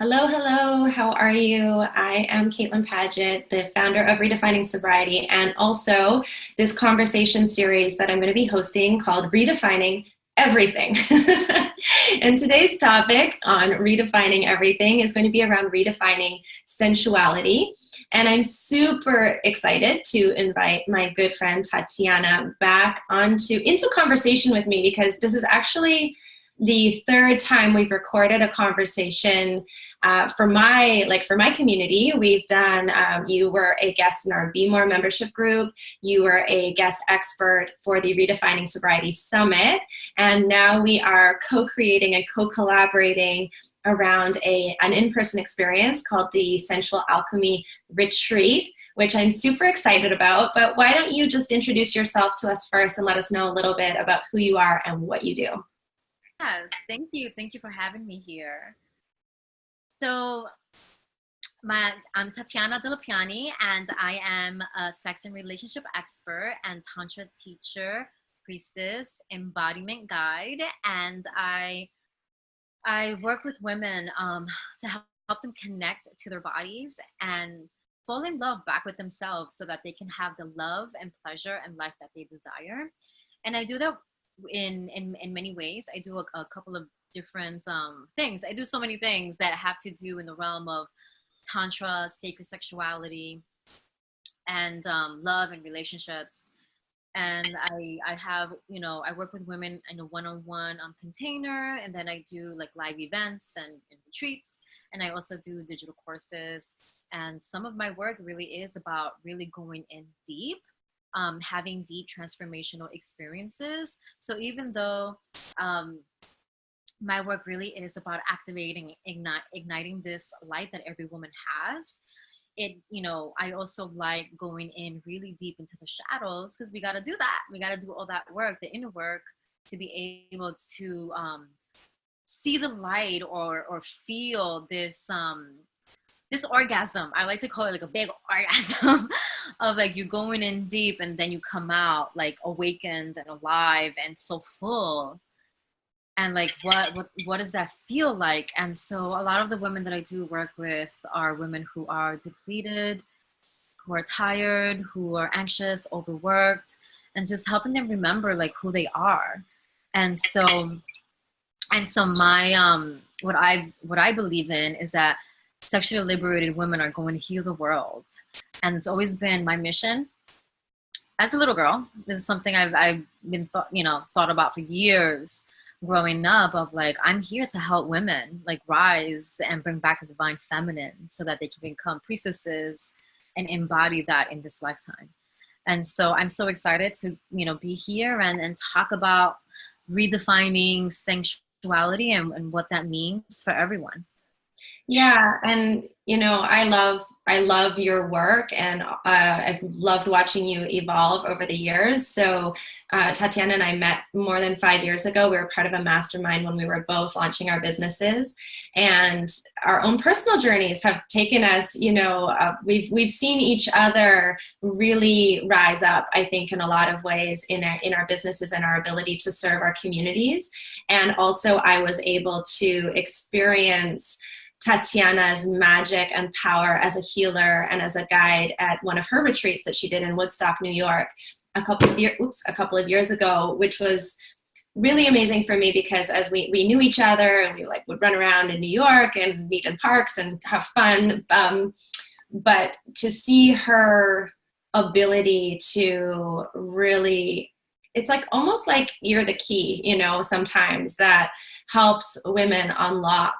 Hello, hello. How are you? I am Caitlin Paget, the founder of Redefining Sobriety, and also this conversation series that I'm going to be hosting called Redefining Everything. And today's topic on redefining everything is going to be around redefining sensuality. And I'm super excited to invite my good friend Tatiana back into conversation with me because this is actually the third time we've recorded a conversation for my community. We've done, you were a guest in our Be More membership group. You were a guest expert for the Redefining Sobriety Summit. And now we are co-creating and co-collaborating around an in-person experience called the Sensual Alchemy Retreat, which I'm super excited about. But why don't you just introduce yourself to us first and let us know a little bit about who you are and what you do? Yes, thank you. Thank you for having me here. So, I'm Tatiana Dellepiane, and I am a sex and relationship expert and tantra teacher, priestess, embodiment guide, and I work with women to help them connect to their bodies and fall in love back with themselves so that they can have the love and pleasure and life that they desire. And I do that in many ways. I do a couple of different things. I do so many things that have to do in the realm of tantra, sacred sexuality, and love and relationships. And I have, I work with women in a one-on-one container, and then I do like live events and retreats, and I also do digital courses. And some of my work really is about really going in deep, having deep transformational experiences. So even though my work really is about activating, igniting this light that every woman has, I also like going in really deep into the shadows because we got to do that. We got to do all that work, the inner work, to be able to see the light or feel this orgasm. I like to call it like a big orgasm of like you going in deep and then you come out like awakened and alive and so full. And like what does that feel like? And so a lot of the women that I do work with are women who are depleted, who are tired, who are anxious, overworked, and just helping them remember like who they are. And so my what I believe in is that sexually liberated women are going to heal the world. And it's always been my mission as a little girl. This is something I've been thought about for years growing up, of like, I'm here to help women like rise and bring back the divine feminine so that they can become priestesses and embody that in this lifetime. And so I'm so excited to be here and talk about redefining sensuality and what that means for everyone. Yeah, and I love your work, and I've loved watching you evolve over the years. So Tatiana and I met more than 5 years ago. We were part of a mastermind when we were both launching our businesses, and our own personal journeys have taken us. We've seen each other really rise up, I think, in a lot of ways in our businesses and our ability to serve our communities. And also, I was able to experience Tatiana's magic and power as a healer and as a guide at one of her retreats that she did in Woodstock, New York, a couple of years ago, which was really amazing for me because as we knew each other and we would run around in New York and meet in parks and have fun. But to see her ability to really, it's like almost like you're the key, sometimes that helps women unlock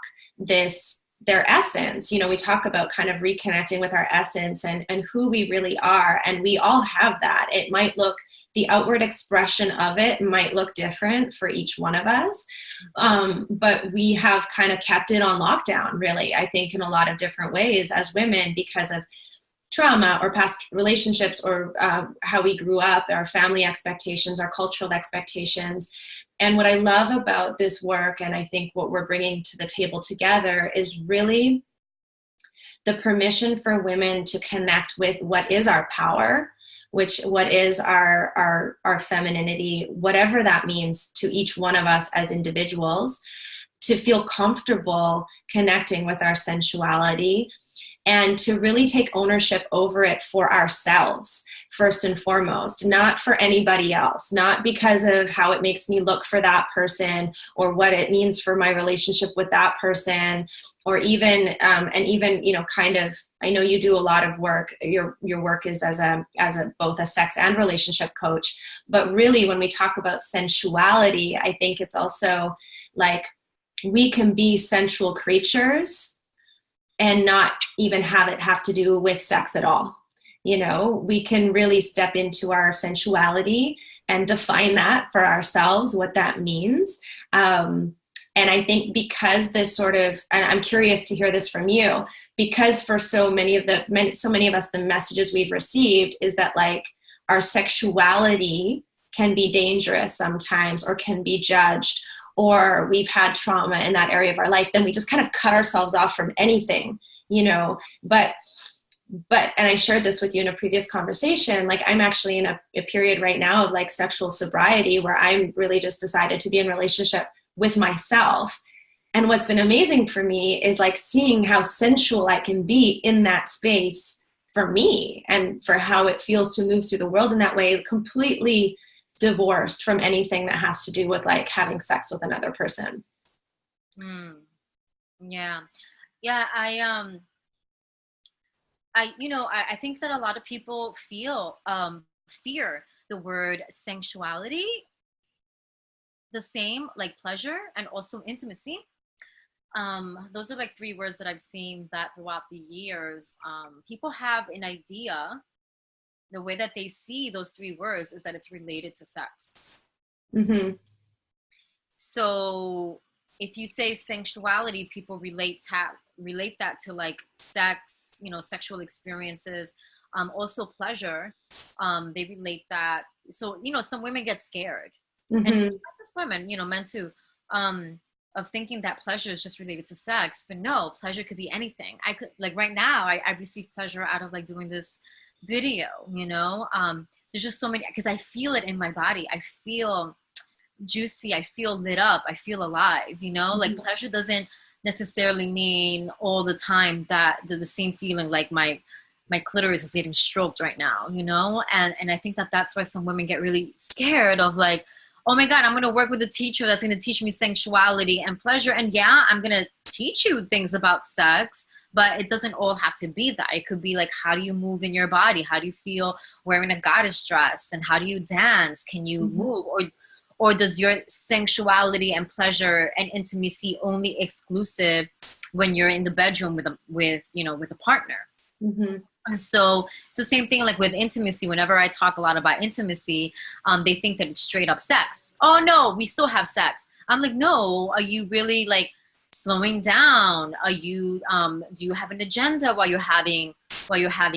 their essence. We talk about kind of reconnecting with our essence and who we really are. And we all have that. It might look, the outward expression of it might look different for each one of us. But we have kind of kept it on lockdown, really, I think, in a lot of different ways as women because of trauma or past relationships or how we grew up, our family expectations, our cultural expectations. And what I love about this work, and I think what we're bringing to the table together, is really the permission for women to connect with what is our power, what is our femininity, whatever that means to each one of us as individuals, to feel comfortable connecting with our sensuality and to really take ownership over it for ourselves, first and foremost, not for anybody else, not because of how it makes me look for that person or what it means for my relationship with that person, or even, and even, you know, kind of, I know you do a lot of work. Your work is as both a sex and relationship coach, but really when we talk about sensuality, I think it's also like we can be sensual creatures and not even have it have to do with sex at all. You know, we can really step into our sensuality and define that for ourselves, what that means. And I think because this sort of, and I'm curious to hear this from you, because for so many of us, the messages we've received is that like our sexuality can be dangerous sometimes or can be judged, or we've had trauma in that area of our life, then we just kind of cut ourselves off from anything, you know, but, and I shared this with you in a previous conversation, like I'm actually in a period right now of like sexual sobriety where I'm really just decided to be in relationship with myself. And what's been amazing for me is like seeing how sensual I can be in that space for me and for how it feels to move through the world in that way, completely divorced from anything that has to do with like having sex with another person. Yeah. I think that a lot of people fear the word sensuality the same, like pleasure and also intimacy. Those are like three words that I've seen that throughout the years, people have an idea. The way that they see those three words is that it's related to sex. Mm-hmm. So if you say sensuality, people relate that to like sex, you know, sexual experiences, also pleasure. They relate that. So, you know, some women get scared, Mm-hmm. and not just women, you know, men too, of thinking that pleasure is just related to sex. But no, pleasure could be anything. I could, like right now, I receive pleasure out of like doing this video, you know. There's just so many, because I feel it in my body. I feel juicy, I feel lit up, I feel alive, you know. Like pleasure doesn't necessarily mean all the time that the same feeling like my clitoris is getting stroked right now, you know. And I think that that's why some women get really scared of like, oh my God, I'm going to work with a teacher that's going to teach me sensuality and pleasure. And yeah, I'm going to teach you things about sex, but it doesn't all have to be that. It could be like, how do you move in your body? How do you feel wearing a goddess dress? And how do you dance? Can you move? Or does your sensuality and pleasure and intimacy only exclusive when you're in the bedroom with a partner? Mm-hmm. And so it's the same thing like with intimacy. Whenever I talk a lot about intimacy, they think that it's straight up sex. Oh no, we still have sex. I'm like, no, are you really like slowing down? Are you do you have an agenda while you're having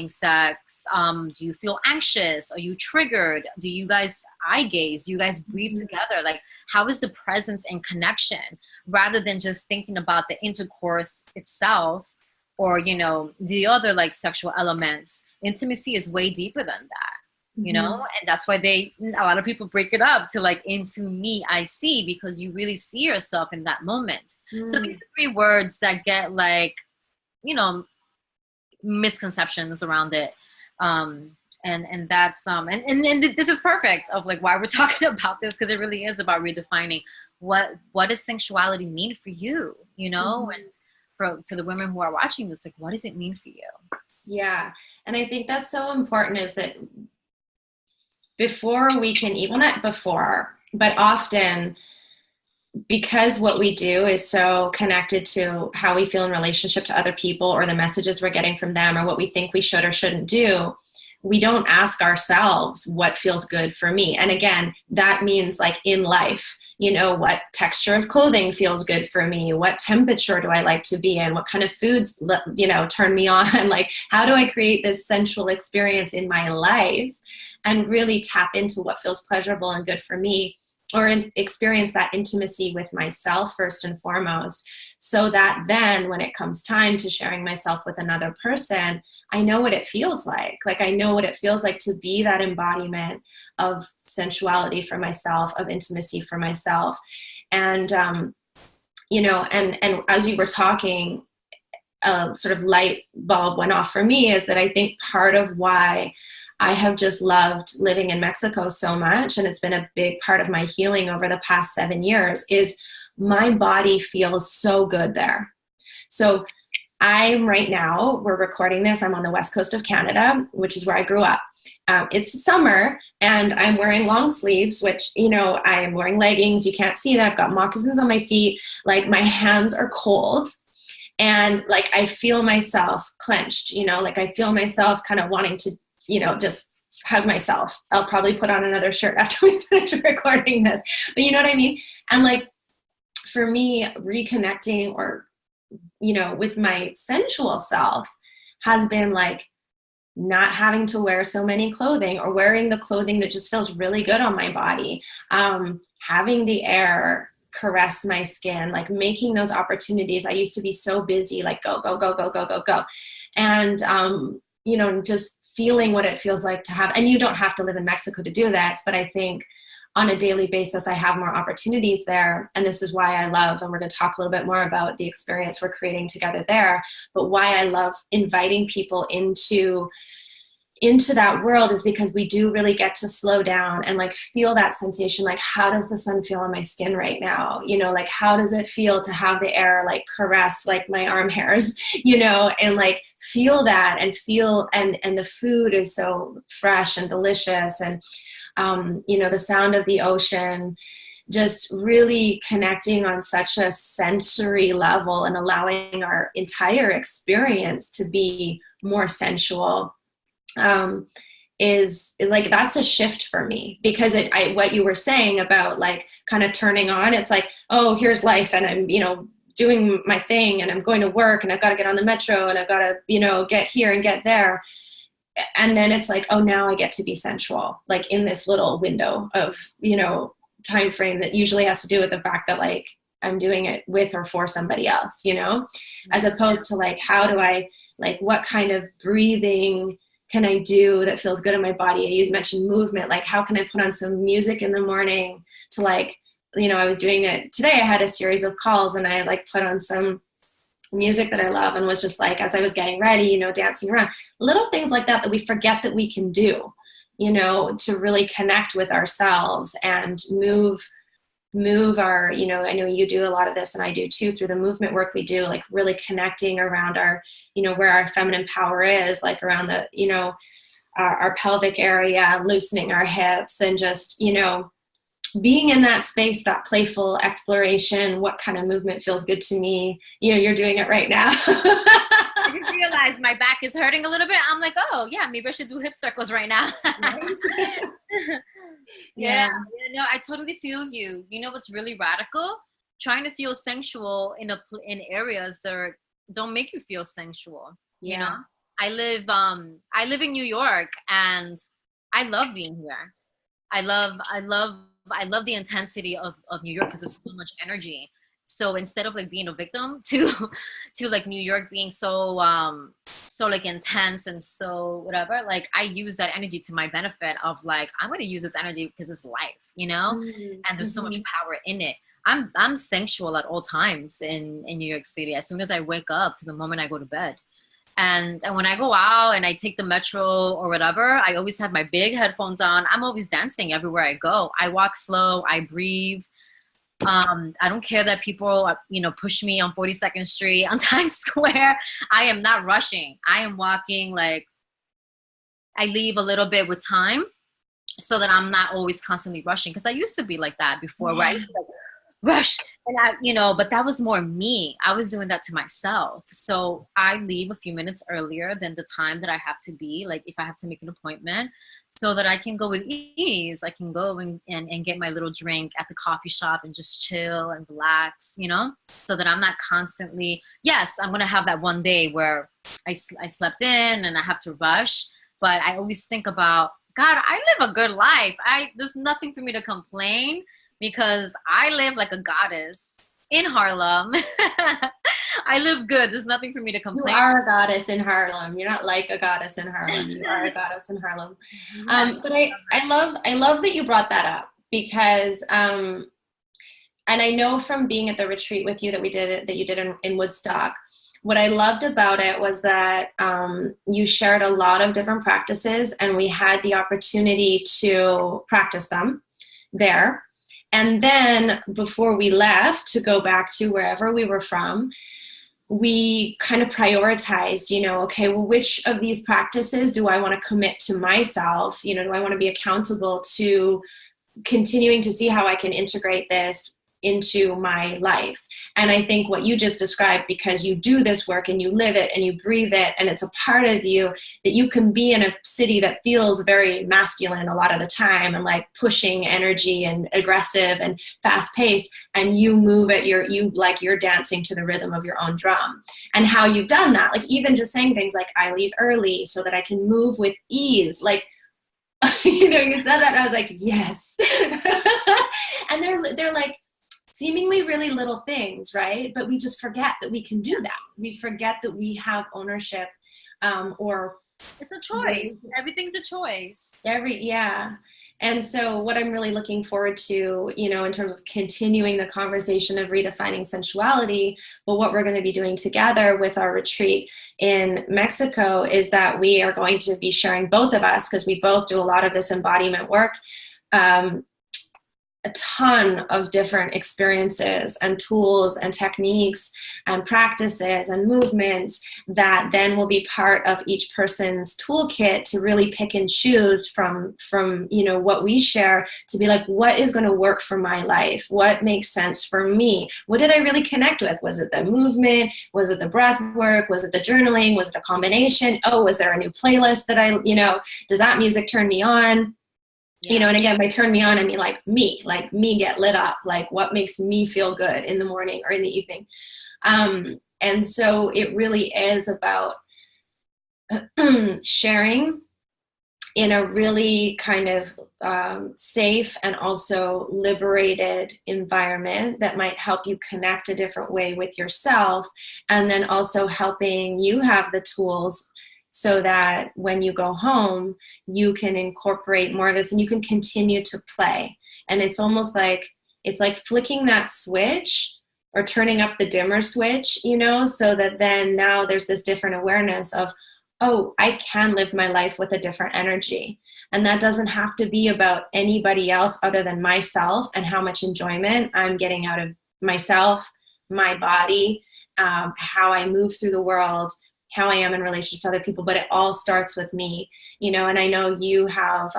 sex? Do you feel anxious? Are you triggered? Do you guys eye gaze? Do you guys breathe together? Like, how is the presence and connection, rather than just thinking about the intercourse itself or, you know, the other like sexual elements? Intimacy is way deeper than that, you know. And that's why a lot of people break it up to like, into me I see, because you really see yourself in that moment. So these are three words that get like, you know, misconceptions around it. And that's and this is perfect of like why we're talking about this, because it really is about redefining what does sensuality mean for you, you know. And for the women who are watching this, like, what does it mean for you? Yeah. And I think that's so important, is that before we can even, not before, but often, because what we do is so connected to how we feel in relationship to other people, or the messages we're getting from them, or what we think we should or shouldn't do, we don't ask ourselves what feels good for me. And again, that means like in life, you know, what texture of clothing feels good for me? What temperature do I like to be in? What kind of foods, you know, turn me on? Like, how do I create this sensual experience in my life and really tap into what feels pleasurable and good for me, or experience that intimacy with myself first and foremost, so that then when it comes time to sharing myself with another person, I know what it feels like. Like, I know what it feels like to be that embodiment of sensuality for myself, of intimacy for myself. And and as you were talking, a sort of light bulb went off for me, is that I think part of why I have just loved living in Mexico so much, and it's been a big part of my healing over the past 7 years, is my body feels so good there. So right now, we're recording this, I'm on the west coast of Canada, which is where I grew up. It's summer and I'm wearing long sleeves, which, I am wearing leggings. You can't see that. I've got moccasins on my feet. Like, my hands are cold. And like, I feel myself clenched, like I feel myself kind of wanting to, just hug myself. I'll probably put on another shirt after we finish recording this, but you know what I mean? And like, for me, reconnecting with my sensual self has been like not having to wear so many clothing, or wearing the clothing that just feels really good on my body. Having the air caress my skin, like making those opportunities. I used to be so busy, like go, go, go, go, go, go, go. And, just feeling what it feels like to have, and you don't have to live in Mexico to do this, but I think on a daily basis, I have more opportunities there. And this is why I love, and we're going to talk a little bit more about the experience we're creating together there, but why I love inviting people into that world is because we do really get to slow down and like feel that sensation. Like, how does the sun feel on my skin right now? Like, how does it feel to have the air like caress like my arm hairs, and like feel that, and and the food is so fresh and delicious, and the sound of the ocean, just really connecting on such a sensory level and allowing our entire experience to be more sensual. Is like, that's a shift for me, because what you were saying about like kind of turning on, it's like, oh, here's life, and I'm, doing my thing, and I'm going to work, and I've got to get on the metro, and I've got to, get here and get there. And then it's like, oh, now I get to be sensual, like in this little window of, time frame that usually has to do with the fact that like I'm doing it with or for somebody else, as opposed to like, how do I, like, what kind of breathing can I do that feels good in my body? You mentioned movement. Like, how can I put on some music in the morning to like, I was doing it today. I had a series of calls, and I like put on some music that I love, and was just like, as I was getting ready, dancing around, little things like that we forget that we can do, to really connect with ourselves and move our, I know you do a lot of this, and I do too, through the movement work we do, like really connecting around our, where our feminine power is, like around the, our pelvic area, loosening our hips, and just, being in that space, that playful exploration. What kind of movement feels good to me? You're doing it right now. I just realized my back is hurting a little bit. I'm like, oh yeah, maybe I should do hip circles right now. Yeah. No, I totally feel you. You know what's really radical? Trying to feel sensual in areas that don't make you feel sensual. Yeah. I live in New York, and I love being here. I love the intensity of New York, because there's so much energy. So instead of like being a victim to like New York being so like intense and so whatever, like I use that energy to my benefit of like, I'm going to use this energy because it's life, Mm-hmm. and there's so much power in it. I'm sensual at all times in New York City, as soon as I wake up to the moment I go to bed. And when I go out and I take the metro or whatever, I always have my big headphones on. I'm always dancing everywhere I go. I walk slow, I breathe. I don't care that people, push me on 42nd Street, on Times Square. I am not rushing. I am walking, like, I leave a little bit with time so that I'm not always constantly rushing. Because I used to be like that before, where I used to like rush, and but that was more me. I was doing that to myself. So I leave a few minutes earlier than the time that I have to be, like if I have to make an appointment, so that I can go with ease. I can go and get my little drink at the coffee shop and just chill and relax, so that I'm not constantly, yes, I'm going to have that one day where I slept in and I have to rush. But I always think about, God, I live a good life. There's nothing for me to complain, because I live like a goddess in Harlem. I live good. There's nothing for me to complain. You are a goddess in Harlem. You're not like a goddess in Harlem. You are a goddess in Harlem. But I love that you brought that up, because and I know from being at the retreat with you that you did in Woodstock, what I loved about it was that you shared a lot of different practices, and we had the opportunity to practice them there. And then before we left to go back to wherever we were from, we kind of prioritized, okay, well, which of these practices do I want to commit to myself? Do I want to be accountable to continuing to see how I can integrate this into my life? And I think what you just described, because you do this work and you live it and you breathe it and it's a part of you, that you can be in a city that feels very masculine a lot of the time and like pushing energy and aggressive and fast paced, and you move it, you're dancing to the rhythm of your own drum. And how you've done that, like even just saying things like, I leave early so that I can move with ease, like you said that and I was like, yes. And they're like seemingly really little things, right? But we just forget that we can do that. We forget that we have ownership, or it's a choice. Everything's a choice. Yeah. And so what I'm really looking forward to, in terms of continuing the conversation of redefining sensuality, but what we're going to be doing together with our retreat in Mexico is that we are going to be sharing, both of us, because we both do a lot of this embodiment work, a ton of different experiences and tools and techniques and practices and movements that then will be part of each person's toolkit to really pick and choose from what we share, to be like, what is going to work for my life? What makes sense for me? What did I really connect with? Was it the movement? Was it the breath work? Was it the journaling? Was it a combination? Oh, was there a new playlist that does that music turn me on? Yeah. And again, by turn me on, I mean like me get lit up, like what makes me feel good in the morning or in the evening. And so it really is about sharing in a really kind of safe and also liberated environment that might help you connect a different way with yourself, and then also helping you have the tools so that when you go home, you can incorporate more of this and you can continue to play. And it's almost like, it's like flicking that switch or turning up the dimmer switch, so that then now there's this different awareness of, oh, I can live my life with a different energy. And that doesn't have to be about anybody else other than myself and how much enjoyment I'm getting out of myself, my body, how I move through the world, how I am in relationship to other people, but it all starts with me, and I know you have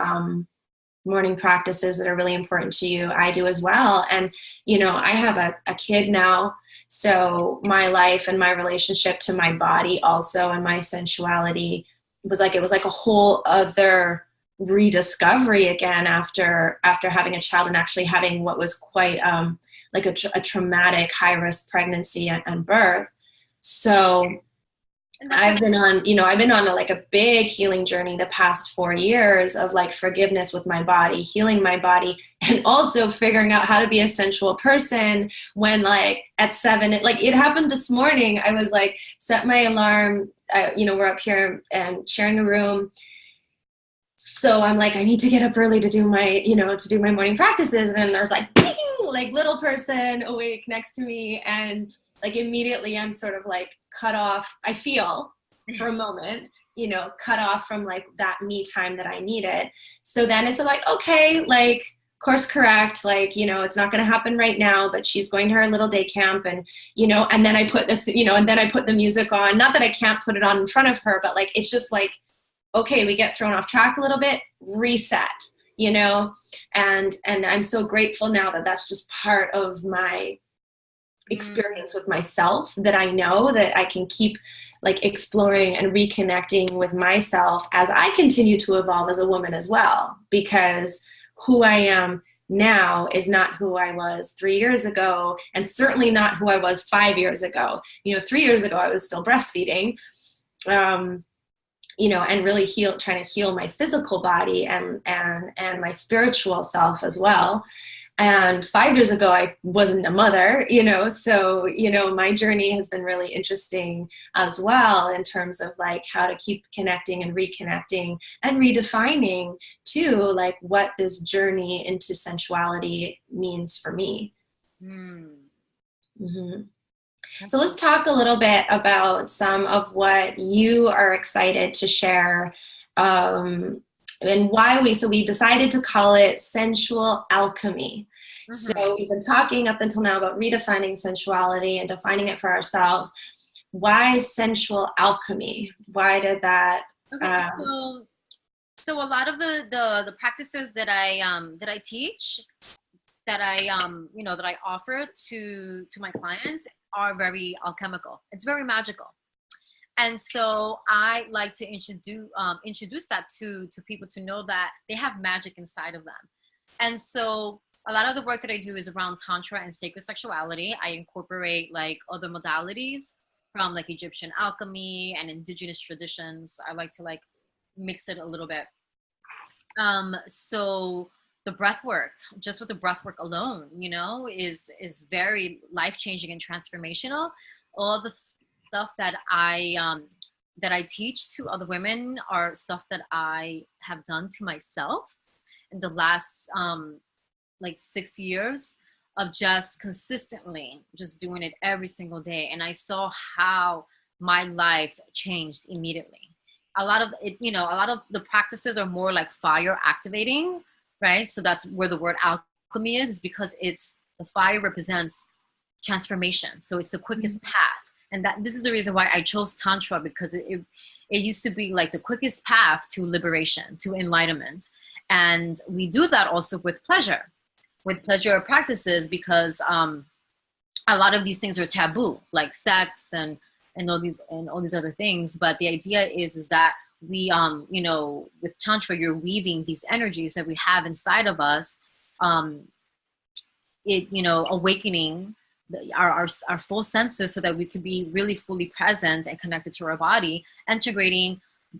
morning practices that are really important to you. I do as well. And, I have a kid now, so my life and my relationship to my body also, and my sensuality it was like a whole other rediscovery again after having a child and actually having what was quite like a traumatic high risk pregnancy and birth. So I've been on like a big healing journey the past 4 years of like forgiveness with my body, healing my body, and also figuring out how to be a sensual person when like at 7, it happened this morning. I was like, set my alarm, we're up here and sharing a room. So I'm like, I need to get up early to do my, morning practices. And then there's like, ping, like little person awake next to me. And like immediately I'm sort of like cut off. I feel for a moment, cut off from like that me time that I needed. So then it's like, okay, like course correct, like, it's not going to happen right now, but she's going to her little day camp, and, and then I put this, and then I put the music on, not that I can't put it on in front of her, but like, it's just like, okay, we get thrown off track a little bit, reset, and I'm so grateful now that that's just part of my experience with myself, that I know that I can keep like exploring and reconnecting with myself as I continue to evolve as a woman as well, because who I am now is not who I was 3 years ago, and certainly not who I was 5 years ago. 3 years ago I was still breastfeeding, and really trying to heal my physical body and my spiritual self as well. And 5 years ago, I wasn't a mother, so, my journey has been really interesting as well in terms of like how to keep connecting and reconnecting and redefining too, like what this journey into sensuality means for me. Mm. Mm-hmm. So let's talk a little bit about some of what you are excited to share, and why we decided to call it sensual alchemy. Mm-hmm. So we've been talking up until now about redefining sensuality and defining it for ourselves. Why sensual alchemy? Why did that? Okay, so a lot of the practices that I teach, that I offer to my clients are very alchemical. It's very magical. And so I like to introduce that to people, to know that they have magic inside of them. And so a lot of the work that I do is around tantra and sacred sexuality. I incorporate like other modalities from like Egyptian alchemy and indigenous traditions. I like to like mix it a little bit. So the breath work, just with the breath work alone, is very life changing and transformational. All the stuff that I teach to other women are stuff that I have done to myself in the last like 6 years of just consistently just doing it every single day. And I saw how my life changed immediately. A lot of it, a lot of the practices are more like fire activating, right? So that's where the word alchemy is because the fire represents transformation. So it's the quickest path. And that this is the reason why I chose Tantra, because it used to be like the quickest path to liberation, to enlightenment. And we do that also with pleasure practices, because a lot of these things are taboo, like sex and all these other things. But the idea is that we with Tantra, you're weaving these energies that we have inside of us, awakening our full senses so that we can be really fully present and connected to our body, integrating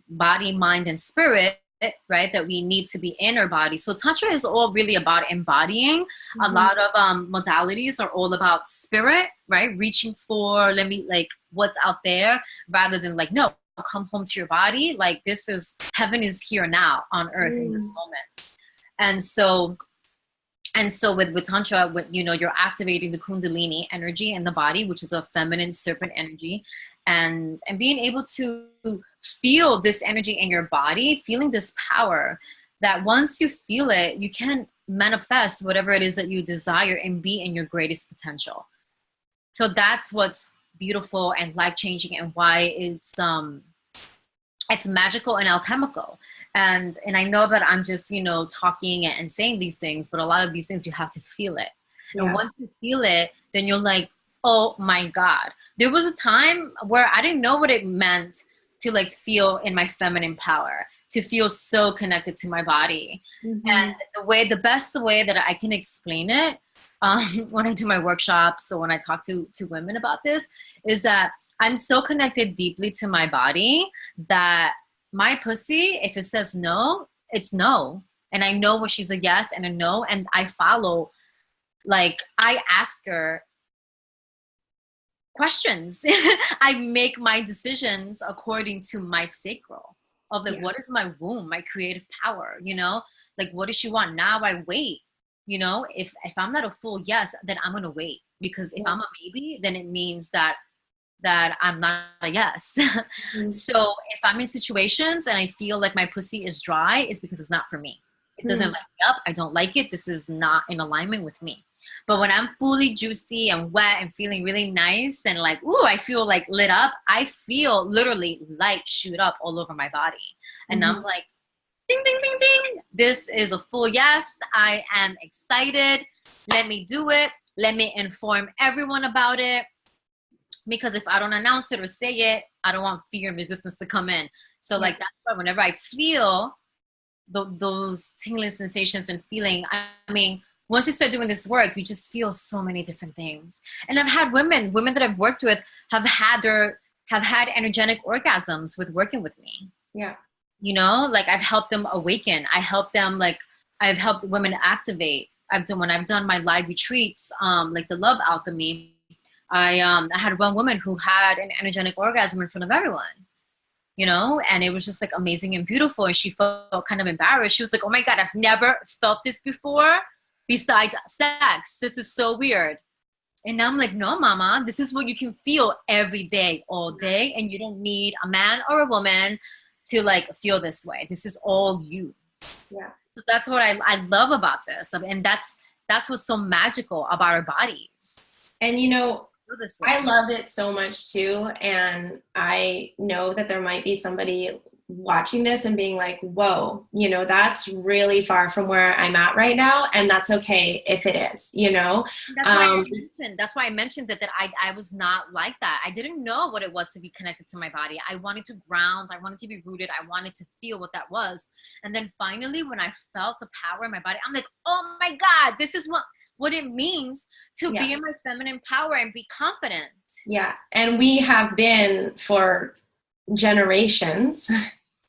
body, mind, and spirit, right, that we need to be in our body. So Tantra is all really about embodying. Mm-hmm. A lot of modalities are all about spirit, right? Reaching for, what's out there, rather than like, no, come home to your body. Like heaven is here now on earth in this moment. And so with Tantra, you're activating the Kundalini energy in the body, which is a feminine serpent energy. And being able to feel this energy in your body, feeling this power, that once you feel it, you can manifest whatever it is that you desire and be in your greatest potential. So that's what's beautiful and life-changing, and why it's magical and alchemical. And I know that I'm just, talking and saying these things, but a lot of these things, you have to feel it. Yeah. And once you feel it, then you're like, oh my God. There was a time where I didn't know what it meant to like feel in my feminine power, to feel so connected to my body. Mm-hmm. And the best way that I can explain it, when I do my workshops or when I talk to women about this, is that I'm so connected deeply to my body that my pussy, if it says no, it's no. And I know when she's a yes and a no, and I follow. Like, I ask her questions. I make my decisions according to my sacral of like, what is my womb, my creative power, like, what does she want? Now I wait, if I'm not a full yes, then I'm going to wait, because if I'm a maybe, then it means that I'm not a yes. Mm-hmm. So if I'm in situations and I feel like my pussy is dry, it's because it's not for me. It doesn't light me up. I don't like it. This is not in alignment with me. But when I'm fully juicy and wet and feeling really nice and like, ooh, I feel like lit up, I feel literally light shoot up all over my body. And I'm like, ding, ding, ding, ding. This is a full yes. I am excited. Let me do it. Let me inform everyone about it. Because if I don't announce it or say it, I don't want fear and resistance to come in. So like, that's why whenever I feel those tingling sensations and feeling, I mean, once you start doing this work, you just feel so many different things. And I've had women that I've worked with have had energetic orgasms with working with me. Yeah. Like, I've helped them awaken. I've helped women activate. When I've done my live retreats, like the Love Alchemy, I had one woman who had an energetic orgasm in front of everyone, and it was just like amazing and beautiful. And she felt kind of embarrassed. She was like, oh my God, I've never felt this before besides sex. This is so weird. And I'm like, no, mama, this is what you can feel every day, all day. And you don't need a man or a woman to like feel this way. This is all you. Yeah. So that's what I love about this. And that's what's so magical about our bodies. And, I love it so much too. And I know that there might be somebody watching this and being like, whoa, that's really far from where I'm at right now. And that's okay if it is, That's why I mentioned that I was not like that. I didn't know what it was to be connected to my body. I wanted to ground. I wanted to be rooted. I wanted to feel what that was. And then finally, when I felt the power in my body, I'm like, oh my God, this is what it means to be in my feminine power and be confident. Yeah. And we have been for generations,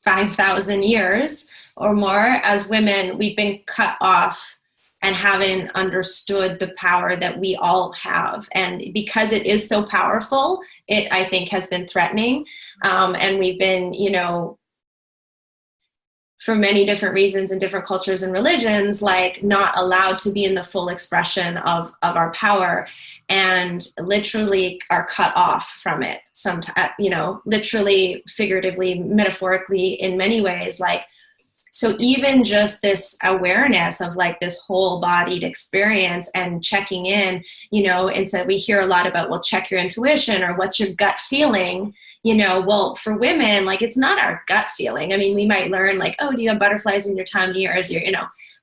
5,000 years or more, as women, we've been cut off and haven't understood the power that we all have. And because it is so powerful, it, I think, has been threatening. And we've been, for many different reasons in different cultures and religions, like not allowed to be in the full expression of our power, and literally are cut off from it. Sometimes, literally, figuratively, metaphorically, in many ways, like, so even just this awareness of like this whole bodied experience and checking in, instead we hear a lot about, well, check your intuition or what's your gut feeling, well, for women, like it's not our gut feeling. I mean, we might learn like, oh, do you have butterflies in your tummy or is your,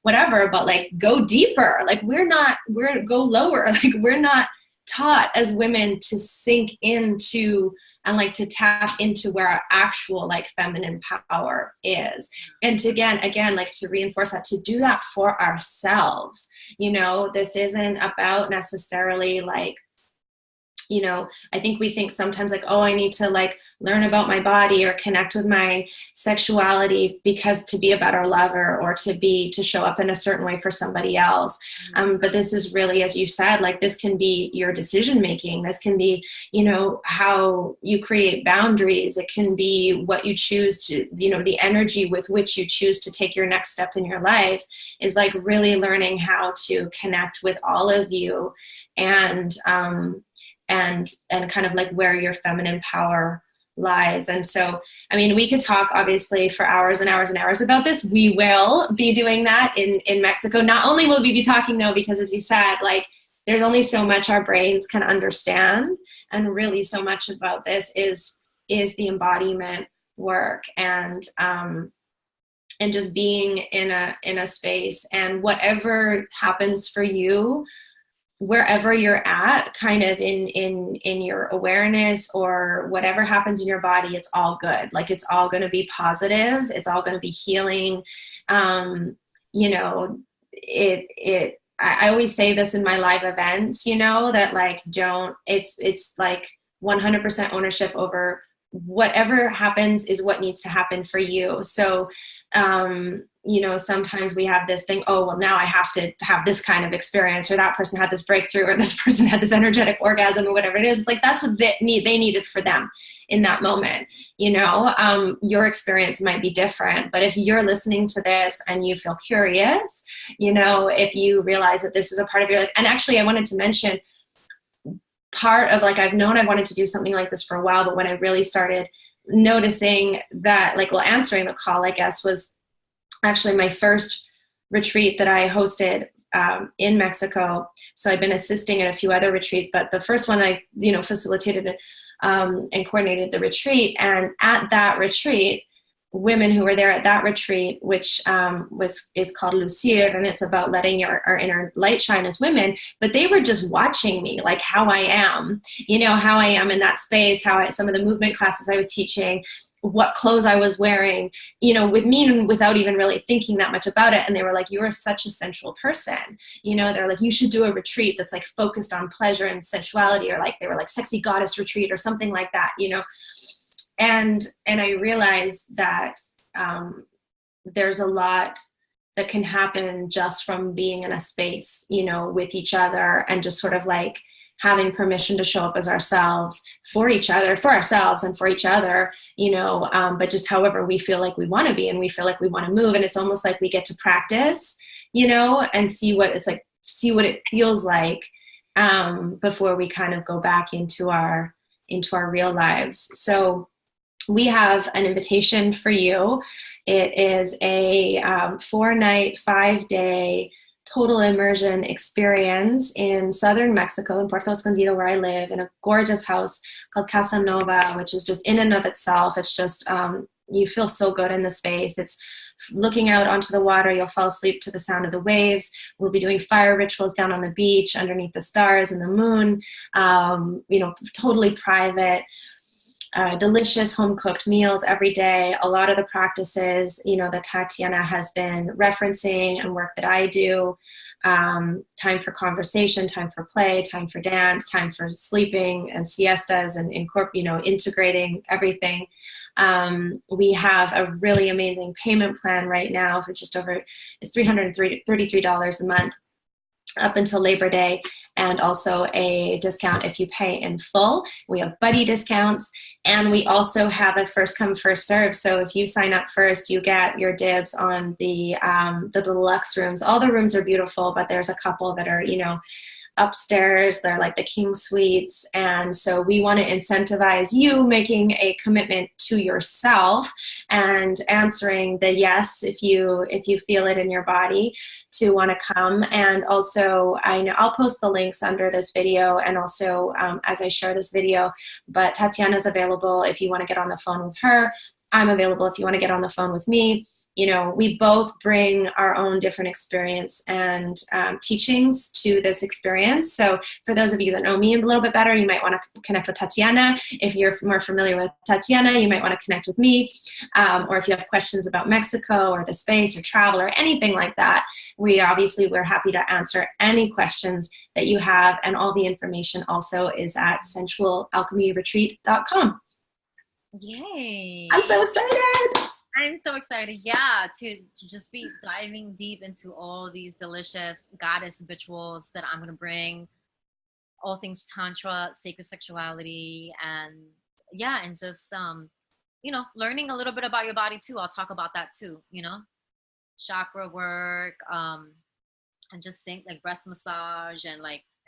whatever, but like go deeper. Like go lower. Like we're not taught as women to sink into and like to tap into where our actual like feminine power is. And to again, like to reinforce that, to do that for ourselves. This isn't about necessarily like, I think we think sometimes like, oh, I need to like learn about my body or connect with my sexuality because to be a better lover or to show up in a certain way for somebody else. But this is really, as you said, like this can be your decision making. This can be, how you create boundaries. It can be what you choose to, the energy with which you choose to take your next step in your life is like really learning how to connect with all of you and kind of like where your feminine power lies. And so, I mean, we could talk obviously for hours and hours and hours about this. We will be doing that in Mexico. Not only will we be talking though, because as you said, like there's only so much our brains can understand. And really so much about this is the embodiment work and just being in a space, and whatever happens for you, wherever you're at, kind of in your awareness or whatever happens in your body, it's all good. Like it's all going to be positive. It's all going to be healing. I always say this in my live events, that like, it's like 100% ownership over whatever happens is what needs to happen for you. So, sometimes we have this thing, oh, well, now I have to have this kind of experience, or that person had this breakthrough, or this person had this energetic orgasm, or whatever it is. Like that's what they needed for them in that moment. Your experience might be different, but if you're listening to this and you feel curious, if you realize that this is a part of your life, and actually I wanted to mention, part of like, I've known I wanted to do something like this for a while, but when I really started noticing that, like, well, answering the call, I guess, was actually my first retreat that I hosted in Mexico. So I've been assisting at a few other retreats, but the first one I, facilitated and coordinated the retreat. And at that retreat, women who were there at that retreat, which is called Lucir, and it's about letting our inner light shine as women, but they were just watching me, like how I am, how I am in that space, some of the movement classes I was teaching, what clothes I was wearing, with me and without even really thinking that much about it. And they were like, you are such a sensual person. They're like, you should do a retreat that's like focused on pleasure and sensuality, or like, they were like sexy goddess retreat or something like that, And I realized that there's a lot that can happen just from being in a space, with each other, and just sort of like having permission to show up as ourselves for each other, for ourselves and for each other, but just however we feel like we want to be and we feel like we want to move. And it's almost like we get to practice, and see what it feels like. before we kind of go back into our real lives. So we have an invitation for you. It is a 4-night, 5-day total immersion experience in southern Mexico, in Puerto Escondido, where I live, in a gorgeous house called Casa Nova, which is just in and of itself. It's just, you feel so good in the space. It's looking out onto the water. You'll fall asleep to the sound of the waves. We'll be doing fire rituals down on the beach underneath the stars and the moon, totally private. Delicious home-cooked meals every day. A lot of the practices, that Tatiana has been referencing and work that I do, time for conversation, time for play, time for dance, time for sleeping and siestas, and integrating everything. We have a really amazing payment plan right now for just over, it's $333 a month up until Labor Day, and also a discount if you pay in full. We have buddy discounts, and we also have a first come, first serve. So if you sign up first, you get your dibs on the deluxe rooms. All the rooms are beautiful, but there's a couple that are, upstairs. They're like the king suites. And so we want to incentivize you making a commitment to yourself and answering the yes, if you feel it in your body, to want to come. And also, I'll post the links under this video, and also as I share this video, but Tatiana's available if you want to get on the phone with her. I'm available if you want to get on the phone with me. We both bring our own different experience and teachings to this experience. So for those of you that know me a little bit better, you might want to connect with Tatiana. If you're more familiar with Tatiana, you might want to connect with me. Or if you have questions about Mexico or the space or travel or anything like that, we're happy to answer any questions that you have. And all the information also is at sensualalchemyretreat.com. Yay. I'm so excited. I'm so excited, yeah, to just be diving deep into all these delicious goddess rituals that I'm going to bring, all things Tantra, sacred sexuality, and just, learning a little bit about your body too. I'll talk about that too, chakra work, and just think like breast massage and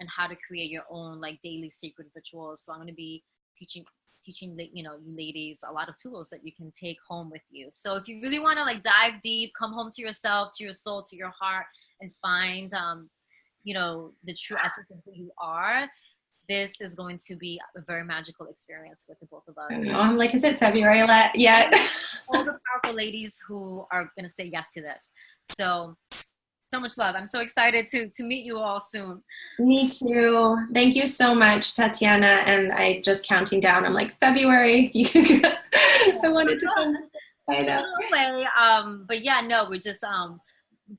how to create your own daily sacred rituals. So I'm going to be teaching you ladies a lot of tools that you can take home with you. So if you really want to dive deep, come home to yourself, to your soul, to your heart, and find the true essence of who you are, this is going to be a very magical experience with the both of us. I know. I'm like, is it February yet? All the powerful ladies who are going to say yes to this. So much love. I'm so excited to meet you all soon. Me too. Thank you so much, Tatiana. And I just counting down. I'm like, February. I wanted to come. I know. But yeah, no, we're just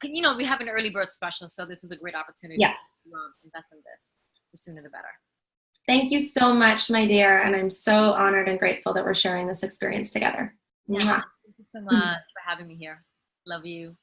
we have an early bird special, so this is a great opportunity to invest in this. The sooner the better. Thank you so much, my dear. And I'm so honored and grateful that we're sharing this experience together. Yeah, thank you so much for having me here. Love you.